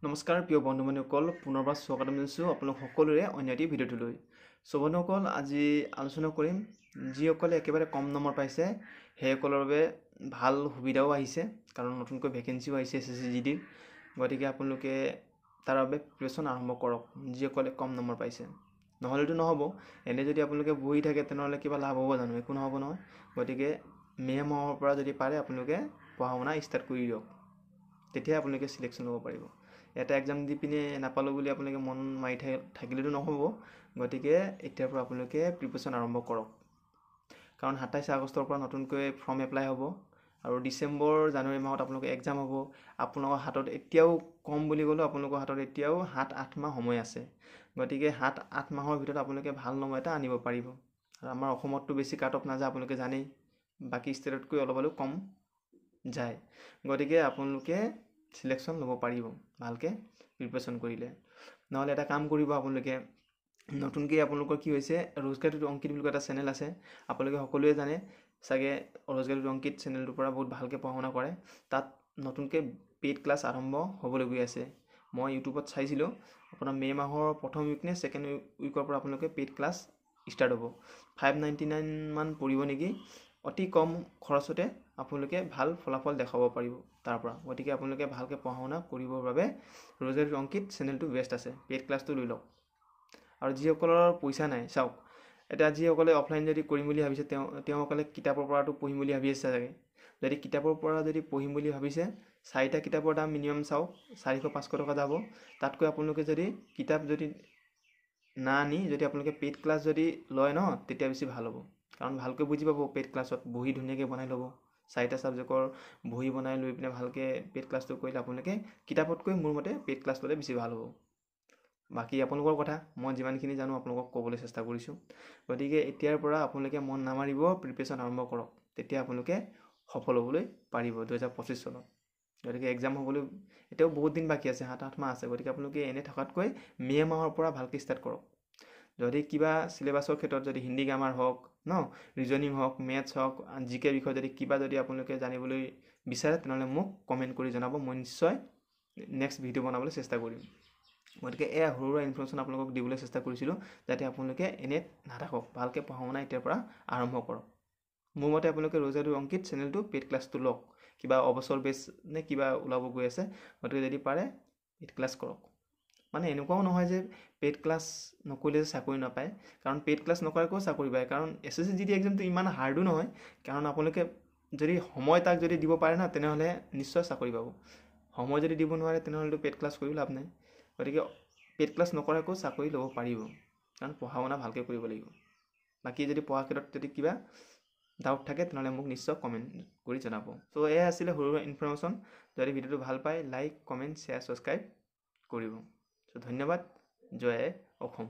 নমস্কাৰ প্ৰিয় বন্ধু বান্ধৱীসকল, পুনৰবাৰ স্বাগতম জনাইছোঁ আপোনালোক সকলোৰে অন্য এটি ভিডিঅ'টোলৈ। বন্ধুসকল, আজি আলোচনা কৰিম যিসকলে একেবাৰে কম নম্বৰ পাইছে সেইসকলৰ বাবে ভাল সুবিধাও আহিছে, কাৰণ নতুনকৈ ভেকেঞ্চিও আহিছে SSC-GDৰ। গতিকে আপোনালোকে তাৰ বাবে প্ৰিপাৰেশ্যন আৰম্ভ কৰক যিসকলে কম নম্বৰ পাইছে। নহ'লেতো নহ'ব, এনে যদি আপোনালোকে বহি থাকে তেনেহ'লে কিবা লাভ হ'ব জানো? একো নহ'ব নহয়। গতিকে মে মাহৰ পৰা যদি পাৰে আপোনালোকে পঢ়া শুনা ষ্টাৰ্ট কৰি দিয়ক, তেতিয়া আপোনালোকে চিলেকশ্যন ল'ব পাৰিব। এটা এক্সাম দি পিনে নাপালোঁ বুলি আপোনালোকে মন মাৰি থাকিলেতো নহ'ব। গতিকে এতিয়াৰ পৰা আপোনালোকে প্ৰিপাৰেশ্যন আৰম্ভ কৰক, কাৰণ 27 আগষ্টৰ পৰা নতুনকৈ ফৰ্ম এপ্লাই হ'ব আৰু ডিচেম্বৰ জানুৱাৰী মাহত আপোনালোকৰ এক্সাম হ'ব। আপোনালোকৰ হাতত এতিয়াও কম বুলি ক'লেও আপোনালোকৰ হাতত এতিয়াও 7-8 মাহ সময় আছে। গতিকে 7-8 মাহৰ ভিতৰত আপোনালোকে ভাল নম্বৰ এটা আনিব পাৰিব। আৰু আমাৰ অসমততো বেছি কাট অফ নাযায়, আপোনালোকে জানেই, বাকী ষ্টেটতকৈ অলপ হ'লেও কম যায়। গতিকে আপোনালোকে চিলেকশ্যন ল'ব পাৰিব ভালকৈ প্ৰিপাৰেশ্যন কৰিলে। নহ'লে এটা কাম কৰিব, আপোনালোকে নতুনকৈ আপোনালোকৰ কি হৈছে, ৰোজগাৰ টুটু অংকিত বুলি এটা চেনেল আছে, আপোনালোকে সকলোৱে জানে চাগে। ৰোজগাৰ টুটু অংকিত চেনেলটোৰ পৰা বহুত ভালকৈ পঢ়া শুনা কৰে। তাত নতুনকৈ পেইড ক্লাছ আৰম্ভ হ'বলৈ গৈ আছে। মই ইউটিউবত চাইছিলোঁ, আপোনাৰ মে মাহৰ প্ৰথম উইক নে ছেকেণ্ড উইকৰ পৰা আপোনালোকে পেইড ক্লাছ ষ্টাৰ্ট হ'ব। 599 মান পৰিব নেকি। অতি কম খৰচতে আপোনালোকে ভাল ফলাফল দেখাব পাৰিব তাৰ পৰা। গতিকে আপোনালোকে ভালকৈ পঢ়া শুনা কৰিবৰ বাবে ৰোজগাৰ টুটু অংকিত চেনেলটো বেষ্ট আছে। পেইড ক্লাছটো লৈ লওক। আৰু যিসকলৰ পইচা নাই, চাওক, এতিয়া যিসকলে অফলাইন যদি কৰিম বুলি ভাবিছে তেওঁসকলে কিতাপৰ পৰাতো পঢ়িম বুলি ভাবি আছে চাগে। যদি কিতাপৰ পৰা যদি পঢ়িম বুলি ভাবিছে, 4টা কিতাপৰ দাম মিনিমাম চাওক 400-500 টকা যাব। তাতকৈ আপোনালোকে যদি কিতাপ যদি না আনি যদি আপোনালোকে পেইড ক্লাছ যদি লয় ন, তেতিয়া বেছি ভাল হ'ব। কাৰণ ভালকৈ বুজি পাব পেইড ক্লাছত, বহি ধুনীয়াকৈ বনাই ল'ব। 4টা ছাবজেক্টৰ বহি বনাই লৈ পিনে ভালকৈ পেইড ক্লাছটো কৰিলে আপোনালোকে কিতাপতকৈ মোৰ মতে পেইড ক্লাছ ল'লে বেছি ভাল হ'ব। বাকী আপোনালোকৰ কথা, মই যিমানখিনি জানো আপোনালোকক ক'বলৈ চেষ্টা কৰিছোঁ। গতিকে এতিয়াৰ পৰা আপোনালোকে মন নামাৰিব, প্ৰিপাৰেশ্যন আৰম্ভ কৰক, তেতিয়া আপোনালোকে সফল হ'বলৈ পাৰিব 2025 চনত। গতিকে এক্সাম হ'বলৈ এতিয়াও বহুত দিন বাকী আছে, 7-8 মাহ আছে। গতিকে আপোনালোকে এনে থকাতকৈ মে মাহৰ পৰা ভালকৈ ষ্টাৰ্ট কৰক। যদি কিবা চিলেবাছৰ ক্ষেত্ৰত যদি হিন্দী গ্ৰামাৰ হওক ন, ৰিজনিং হওক, মেথছ হওক, GK বিষয়ে যদি কিবা যদি আপোনালোকে জানিবলৈ বিচাৰে তেনেহ'লে মোক কমেণ্ট কৰি জনাব। মই নিশ্চয় নেক্সট ভিডিঅ' বনাবলৈ চেষ্টা কৰিম। গতিকে এয়া সৰু সুৰা ইনফৰ্মেশ্যন আপোনালোকক দিবলৈ চেষ্টা কৰিছিলোঁ, যাতে আপোনালোকে এনে নাথাকক, ভালকৈ পঢ়া শুনা এতিয়াৰ পৰা আৰম্ভ কৰক। মোৰ মতে আপোনালোকে ৰোজগাৰ টুটু অংকিত চেনেলটো পেইড ক্লাছটো লওক। কিবা অবছৰ বেছ নে কিবা ওলাব গৈ আছে, গতিকে যদি পাৰে পেইড ক্লাছ কৰক। মানে এনেকুৱাও নহয় যে পেইড ক্লাছ নকৰিলে যে চাকৰি নাপায়, কাৰণ পেইড ক্লাছ নকৰাকৈও চাকৰি পায়। কাৰণ SSC-GD এক্সামটো ইমান হাৰ্ডো নহয়, কাৰণ আপোনালোকে যদি সময় তাক যদি দিব পাৰে ন, তেনেহ'লে নিশ্চয় চাকৰি পাব। সময় যদি দিব নোৱাৰে তেনেহ'লেতো পেইড ক্লাছ কৰিও লাভ নাই। গতিকে পেইড ক্লাছ নকৰাকৈও চাকৰি ল'ব পাৰিব, কাৰণ পঢ়া শুনা ভালকৈ কৰিব লাগিব। বাকী যদি পঢ়াৰ ক্ষেত্ৰত যদি কিবা ডাউট থাকে তেনেহ'লে মোক নিশ্চয় কমেণ্ট কৰি জনাব। চ' এয়া আছিলে সৰু সুৰা ইনফৰ্মেশ্যন। যদি ভিডিঅ'টো ভাল পায়, লাইক, কমেণ্ট, শ্বেয়াৰ, ছাবস্ক্ৰাইব কৰিব। চ' ধন্যবাদ। জয় আই অসম।